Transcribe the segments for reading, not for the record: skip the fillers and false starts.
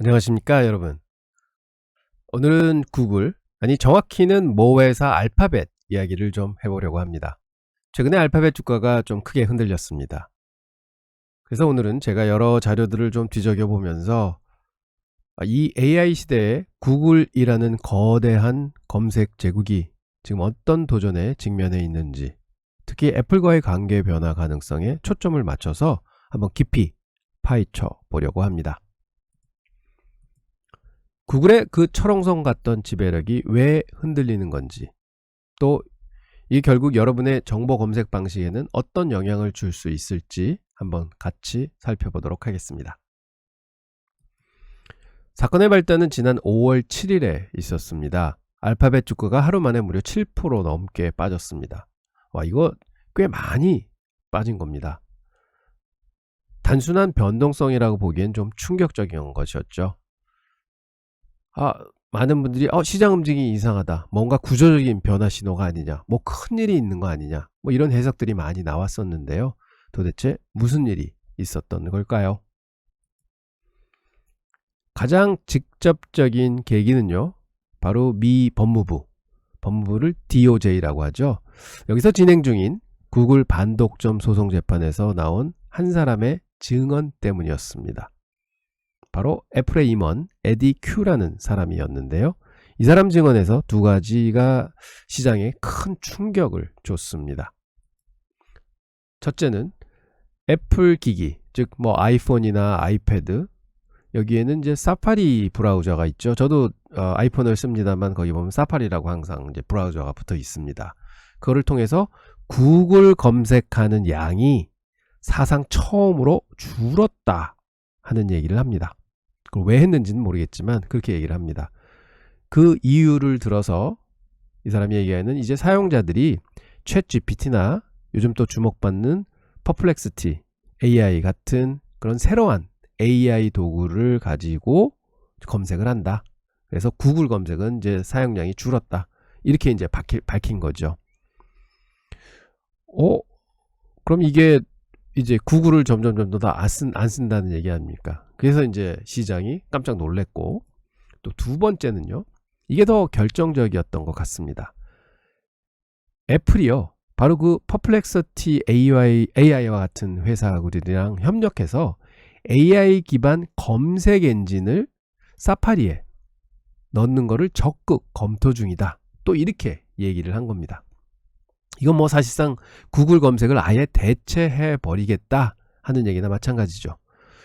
안녕하십니까 여러분. 오늘은 구글, 아니 정확히는 모 회사 알파벳 이야기를 좀 해보려고 합니다. 최근에 알파벳 주가가 좀 크게 흔들렸습니다. 그래서 오늘은 제가 여러 자료들을 좀 뒤적여 보면서 이 AI 시대에 구글이라는 거대한 검색 제국이 지금 어떤 도전에 직면해 있는지, 특히 애플과의 관계 변화 가능성에 초점을 맞춰서 한번 깊이 파헤쳐 보려고 합니다. 구글의 그 철옹성 같던 지배력이 왜 흔들리는 건지, 또 이 결국 여러분의 정보 검색 방식에는 어떤 영향을 줄 수 있을지 한번 같이 살펴보도록 하겠습니다. 사건의 발단은 지난 5월 7일에 있었습니다. 알파벳 주가가 하루 만에 무려 7% 넘게 빠졌습니다. 와, 이거 꽤 많이 빠진 겁니다. 단순한 변동성이라고 보기엔 좀 충격적인 것이었죠. 많은 분들이 시장 움직임이 이상하다, 뭔가 구조적인 변화 신호가 아니냐, 뭐 큰일이 있는 거 아니냐, 뭐 이런 해석들이 많이 나왔었는데요. 도대체 무슨 일이 있었던 걸까요? 가장 직접적인 계기는요, 바로 미 법무부를 DOJ라고 하죠. 여기서 진행 중인 구글 반독점 소송 재판에서 나온 한 사람의 증언 때문이었습니다. 바로 애플의 임원 에디 큐라는 사람이었는데요. 이 사람 증언에서 두 가지가 시장에 큰 충격을 줬습니다. 첫째는 애플 기기, 즉 뭐 아이폰이나 아이패드, 여기에는 이제 사파리 브라우저가 있죠. 저도 아이폰을 씁니다만 거기 보면 사파리라고 항상 이제 브라우저가 붙어 있습니다. 그거를 통해서 구글 검색하는 양이 사상 처음으로 줄었다 하는 얘기를 합니다. 그걸 왜 했는지는 모르겠지만 그렇게 얘기를 합니다. 그 이유를 들어서 이 사람이 얘기하는, 이제 사용자들이 챗 GPT나 요즘 또 주목받는 퍼플렉스티 AI 같은 그런 새로운 AI 도구를 가지고 검색을 한다. 그래서 구글 검색은 이제 사용량이 줄었다, 이렇게 이제 밝힌 거죠. 그럼 이게 이제 구글을 점점 더 안 쓴다는 얘기 아닙니까? 그래서 이제 시장이 깜짝 놀랐고, 또 두 번째는요, 이게 더 결정적이었던 것 같습니다. 애플이요, 바로 그 퍼플렉서티 AI와 같은 회사들이랑 협력해서 AI 기반 검색 엔진을 사파리에 넣는 거를 적극 검토 중이다, 또 이렇게 얘기를 한 겁니다. 이건 뭐 사실상 구글 검색을 아예 대체해 버리겠다 하는 얘기나 마찬가지죠.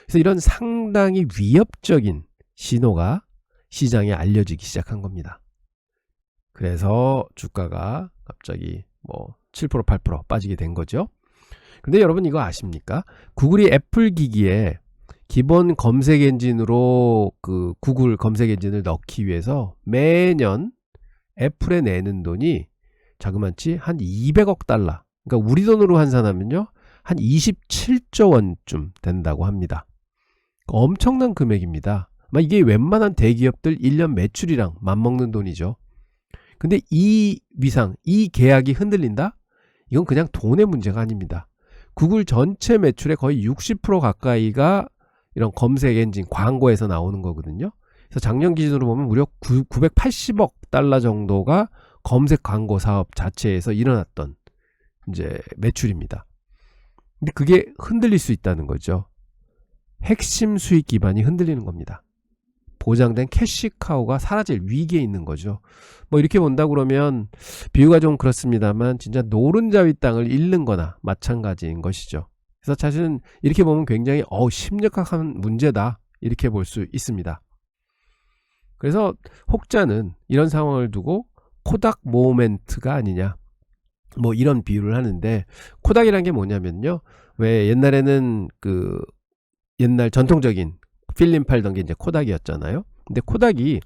그래서 이런 상당히 위협적인 신호가 시장에 알려지기 시작한 겁니다. 그래서 주가가 갑자기 뭐 7% 8% 빠지게 된 거죠. 근데 여러분 이거 아십니까? 구글이 애플 기기에 기본 검색 엔진으로 그 구글 검색 엔진을 넣기 위해서 매년 애플에 내는 돈이 자그마치 한 200억 달러, 그러니까 우리 돈으로 환산하면요 한 27조 원쯤 된다고 합니다. 엄청난 금액입니다. 이게 웬만한 대기업들 1년 매출이랑 맞먹는 돈이죠. 근데 이 위상, 이 계약이 흔들린다? 이건 그냥 돈의 문제가 아닙니다. 구글 전체 매출의 거의 60% 가까이가 이런 검색 엔진 광고에서 나오는 거거든요. 그래서 작년 기준으로 보면 무려 980억 달러 정도가 검색 광고 사업 자체에서 일어났던 이제 매출입니다. 근데 그게 흔들릴 수 있다는 거죠. 핵심 수익 기반이 흔들리는 겁니다. 보장된 캐시카우가 사라질 위기에 있는 거죠. 뭐 이렇게 본다 그러면 비유가 좀 그렇습니다만 진짜 노른자 위 땅을 잃는 거나 마찬가지인 것이죠. 그래서 사실은 이렇게 보면 굉장히 심각한 문제다, 이렇게 볼 수 있습니다. 그래서 혹자는 이런 상황을 두고 코닥 모멘트가 아니냐, 뭐 이런 비유를 하는데, 코닥이란 게 뭐냐면요, 왜 옛날에는 그 옛날 전통적인 필름 팔던 게 이제 코닥이었잖아요. 근데 코닥이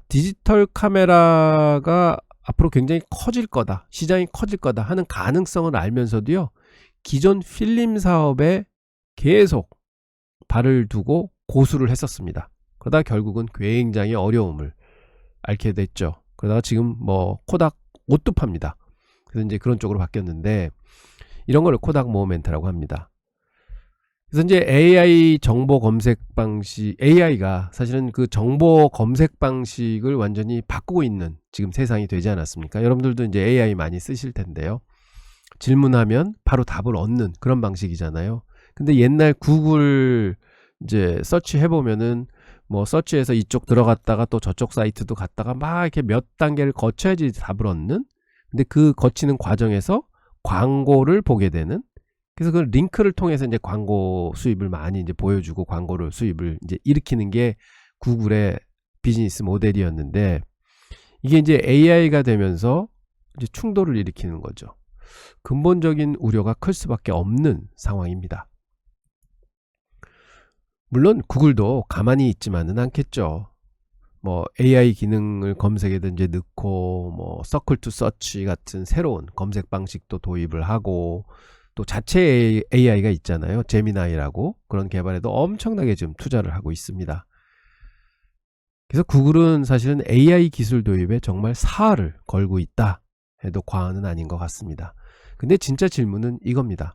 디지털 카메라가 앞으로 굉장히 커질 거다, 시장이 커질 거다 하는 가능성을 알면서도요, 기존 필름 사업에 계속 발을 두고 고수를 했었습니다. 그러다 결국은 굉장히 어려움을 앓게 됐죠. 그러다가 지금 뭐 코닥 옷도 팝니다. 그래서 이제 그런 쪽으로 바뀌었는데, 이런 걸 코닥 모멘트라고 합니다. 그래서 이제 AI 정보 검색 방식, AI가 사실은 그 정보 검색 방식을 완전히 바꾸고 있는 지금 세상이 되지 않았습니까? 여러분들도 이제 AI 많이 쓰실 텐데요. 질문하면 바로 답을 얻는 그런 방식이잖아요. 근데 옛날 구글 이제 서치 해보면은 뭐 서치해서 이쪽 들어갔다가 또 저쪽 사이트도 갔다가 막 이렇게 몇 단계를 거쳐야지 답을 얻는, 근데 그 거치는 과정에서 광고를 보게 되는, 그래서 그 링크를 통해서 이제 광고 수입을 많이 이제 보여주고 광고를 수입을 이제 일으키는 게 구글의 비즈니스 모델이었는데, 이게 이제 AI가 되면서 이제 충돌을 일으키는 거죠. 근본적인 우려가 클 수밖에 없는 상황입니다. 물론 구글도 가만히 있지만은 않겠죠. 뭐 AI 기능을 검색에도 이제 넣고 뭐 서클 투 서치 같은 새로운 검색 방식도 도입을 하고, 또 자체 AI가 있잖아요. 제미나이라고, 그런 개발에도 엄청나게 지금 투자를 하고 있습니다. 그래서 구글은 사실은 AI 기술 도입에 정말 사활을 걸고 있다 해도 과언은 아닌 것 같습니다. 근데 진짜 질문은 이겁니다.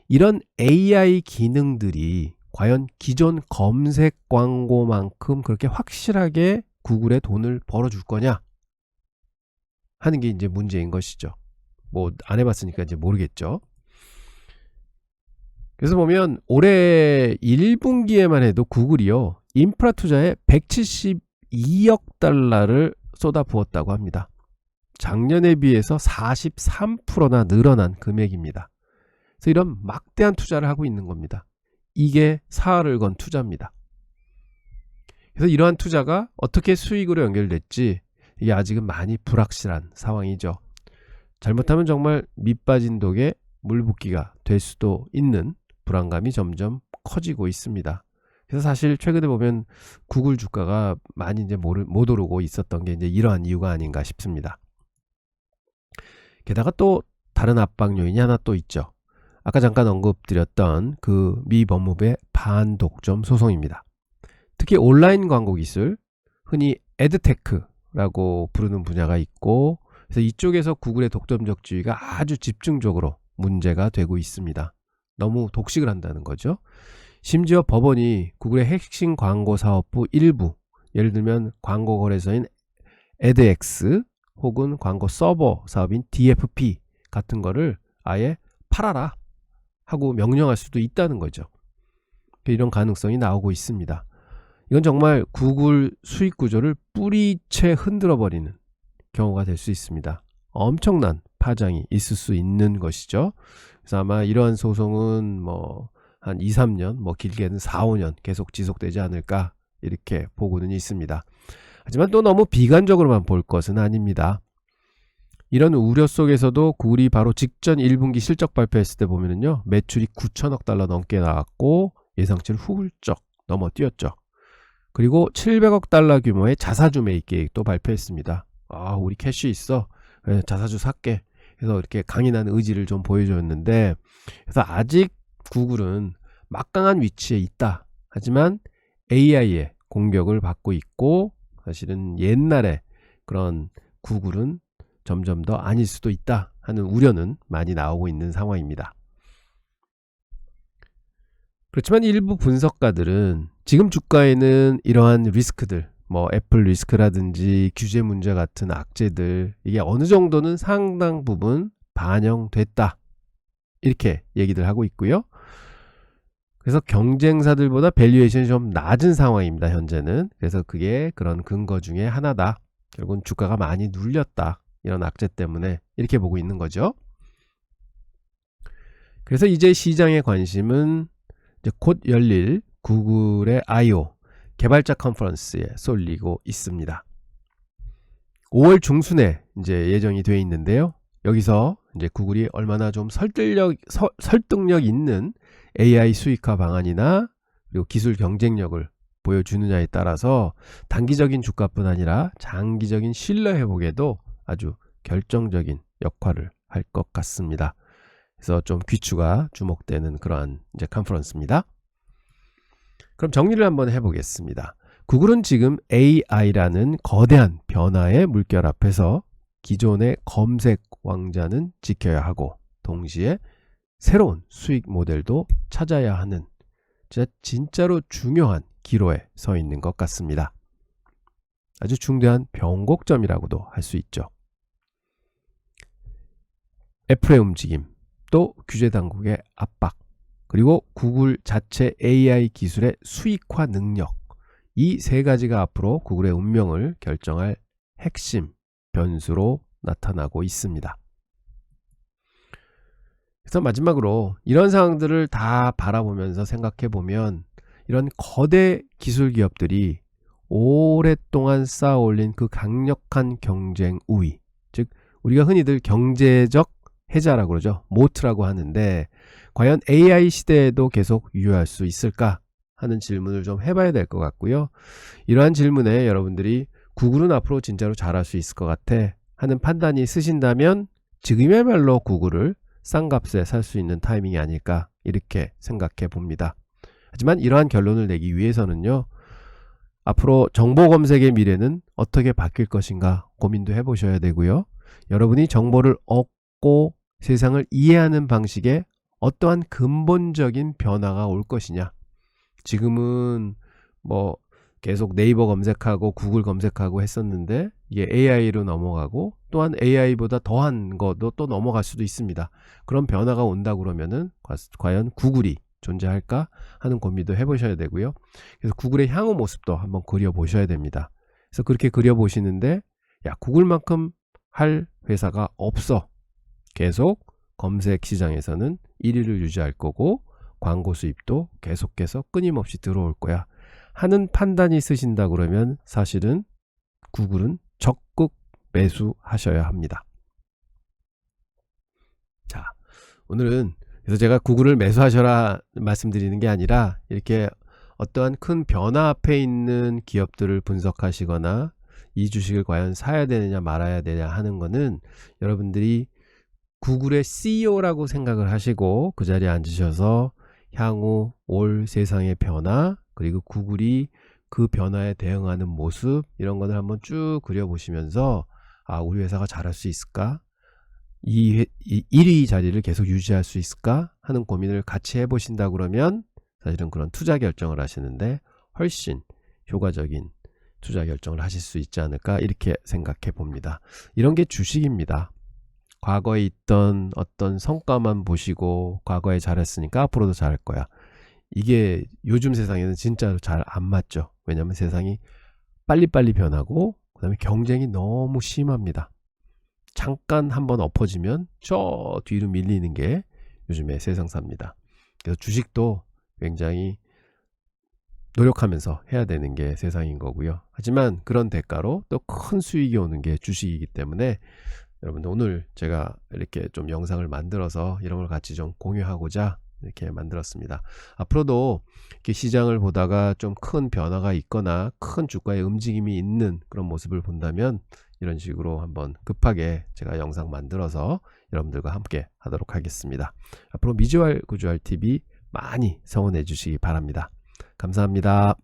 이런 AI 기능들이 과연 기존 검색 광고만큼 그렇게 확실하게 구글에 돈을 벌어줄 거냐 하는 게 이제 문제인 것이죠. 뭐 안 해봤으니까 이제 모르겠죠. 그래서 보면 올해 1분기에만 해도 구글이요, 인프라 투자에 172억 달러를 쏟아부었다고 합니다. 작년에 비해서 43%나 늘어난 금액입니다. 그래서 이런 막대한 투자를 하고 있는 겁니다. 이게 사활을 건 투자입니다. 그래서 이러한 투자가 어떻게 수익으로 연결될지 이게 아직은 많이 불확실한 상황이죠. 잘못하면 정말 밑빠진 독에 물 붓기가 될 수도 있는 불안감이 점점 커지고 있습니다. 그래서 사실 최근에 보면 구글 주가가 많이 이제 못 오르고 있었던 게 이제 이러한 이유가 아닌가 싶습니다. 게다가 또 다른 압박 요인이 하나 또 있죠. 아까 잠깐 언급드렸던 그 미 법무부의 반독점 소송입니다. 특히 온라인 광고 기술, 흔히 에드테크라고 부르는 분야가 있고, 그래서 이쪽에서 구글의 독점적 지위가 아주 집중적으로 문제가 되고 있습니다. 너무 독식을 한다는 거죠. 심지어 법원이 구글의 핵심 광고 사업부 일부, 예를 들면 광고 거래소인 에드엑스 혹은 광고 서버 사업인 DFP 같은 거를 아예 팔아라 하고 명령할 수도 있다는 거죠. 이런 가능성이 나오고 있습니다. 이건 정말 구글 수익 구조를 뿌리채 흔들어 버리는 경우가 될 수 있습니다. 엄청난 파장이 있을 수 있는 것이죠. 그래서 아마 이러한 소송은 뭐 한 2, 3년, 뭐 길게는 4, 5년 계속 지속되지 않을까 이렇게 보고는 있습니다. 하지만 또 너무 비관적으로만 볼 것은 아닙니다. 이런 우려 속에서도 구글이 바로 직전 1분기 실적 발표했을 때 보면은요, 매출이 9천억 달러 넘게 나왔고 예상치를 훌쩍 넘어뛰었죠. 그리고 700억 달러 규모의 자사주 매입 계획도 발표했습니다. 아, 우리 캐시 있어, 자사주 살게. 그래서 이렇게 강인한 의지를 좀 보여줬는데, 그래서 아직 구글은 막강한 위치에 있다. 하지만 AI의 공격을 받고 있고, 사실은 옛날에 그런 구글은 점점 더 아닐 수도 있다 하는 우려는 많이 나오고 있는 상황입니다. 그렇지만 일부 분석가들은 지금 주가에는 이러한 리스크들, 뭐 애플 리스크라든지 규제 문제 같은 악재들, 이게 어느 정도는 상당 부분 반영됐다 이렇게 얘기들 하고 있고요. 그래서 경쟁사들보다 밸류에이션이 좀 낮은 상황입니다, 현재는. 그래서 그게 그런 근거 중에 하나다. 결국은 주가가 많이 눌렸다, 이런 악재 때문에 이렇게 보고 있는 거죠. 그래서 이제 시장의 관심은 이제 곧 열릴 구글의 I.O. 개발자 컨퍼런스에 쏠리고 있습니다. 5월 중순에 이제 예정이 되어 있는데요. 여기서 이제 구글이 얼마나 좀 설득력 있는 AI 수익화 방안이나 그리고 기술 경쟁력을 보여주느냐에 따라서 단기적인 주가뿐 아니라 장기적인 신뢰 회복에도 아주 결정적인 역할을 할 것 같습니다. 그래서 좀 귀추가 주목되는 그러한 이제 컨퍼런스입니다. 그럼 정리를 한번 해보겠습니다. 구글은 지금 AI라는 거대한 변화의 물결 앞에서 기존의 검색 왕자는 지켜야 하고, 동시에 새로운 수익 모델도 찾아야 하는 진짜로 중요한 기로에 서 있는 것 같습니다. 아주 중대한 변곡점이라고도 할 수 있죠. 애플의 움직임, 또 규제 당국의 압박, 그리고 구글 자체 AI 기술의 수익화 능력, 이 세 가지가 앞으로 구글의 운명을 결정할 핵심 변수로 나타나고 있습니다. 그래서 마지막으로 이런 상황들을 다 바라보면서 생각해 보면 이런 거대 기술 기업들이 오랫동안 쌓아올린 그 강력한 경쟁 우위, 즉 우리가 흔히들 경제적 해자라고 그러죠. 모트라고 하는데 과연 AI 시대에도 계속 유효할 수 있을까 하는 질문을 좀 해봐야 될 것 같고요. 이러한 질문에 여러분들이 구글은 앞으로 진짜로 잘할 수 있을 것 같아 하는 판단이 있으신다면 지금이야말로 구글을 싼 값에 살 수 있는 타이밍이 아닐까 이렇게 생각해 봅니다. 하지만 이러한 결론을 내기 위해서는요, 앞으로 정보 검색의 미래는 어떻게 바뀔 것인가 고민도 해보셔야 되고요. 여러분이 정보를 얻고 세상을 이해하는 방식에 어떠한 근본적인 변화가 올 것이냐. 지금은 뭐 계속 네이버 검색하고 구글 검색하고 했었는데 이게 AI로 넘어가고 또한 AI보다 더한 것도 또 넘어갈 수도 있습니다. 그런 변화가 온다 그러면은 과연 구글이 존재할까 하는 고민도 해보셔야 되고요. 그래서 구글의 향후 모습도 한번 그려보셔야 됩니다. 그래서 그렇게 그려보시는데 야, 구글만큼 할 회사가 없어. 계속 검색 시장에서는 1위를 유지할 거고 광고 수입도 계속해서 끊임없이 들어올 거야 하는 판단이 있으신다 그러면 사실은 구글은 적극 매수하셔야 합니다. 자, 오늘은 그래서 제가 구글을 매수하셔라 말씀드리는 게 아니라 이렇게 어떠한 큰 변화 앞에 있는 기업들을 분석하시거나 이 주식을 과연 사야 되느냐 말아야 되냐 하는 거는 여러분들이 구글의 CEO라고 생각을 하시고 그 자리에 앉으셔서 향후 올 세상의 변화, 그리고 구글이 그 변화에 대응하는 모습, 이런 것을 한번 쭉 그려보시면서 아, 우리 회사가 잘할 수 있을까? 이 1위 자리를 계속 유지할 수 있을까? 하는 고민을 같이 해보신다 그러면 사실은 그런 투자 결정을 하시는데 훨씬 효과적인 투자 결정을 하실 수 있지 않을까 이렇게 생각해 봅니다. 이런 게 주식입니다. 과거에 있던 어떤 성과만 보시고 과거에 잘했으니까 앞으로도 잘할 거야. 이게 요즘 세상에는 진짜로 잘 안 맞죠. 왜냐하면 세상이 빨리빨리 변하고 그 다음에 경쟁이 너무 심합니다. 잠깐 한번 엎어지면 저 뒤로 밀리는 게 요즘의 세상사입니다. 그래서 주식도 굉장히 노력하면서 해야 되는 게 세상인 거고요. 하지만 그런 대가로 또 큰 수익이 오는 게 주식이기 때문에 여러분들 오늘 제가 이렇게 좀 영상을 만들어서 이런 걸 같이 좀 공유하고자 이렇게 만들었습니다. 앞으로도 이렇게 시장을 보다가 좀 큰 변화가 있거나 큰 주가의 움직임이 있는 그런 모습을 본다면 이런 식으로 한번 급하게 제가 영상 만들어서 여러분들과 함께 하도록 하겠습니다. 앞으로 미주알 구주알 TV 많이 성원해 주시기 바랍니다. 감사합니다.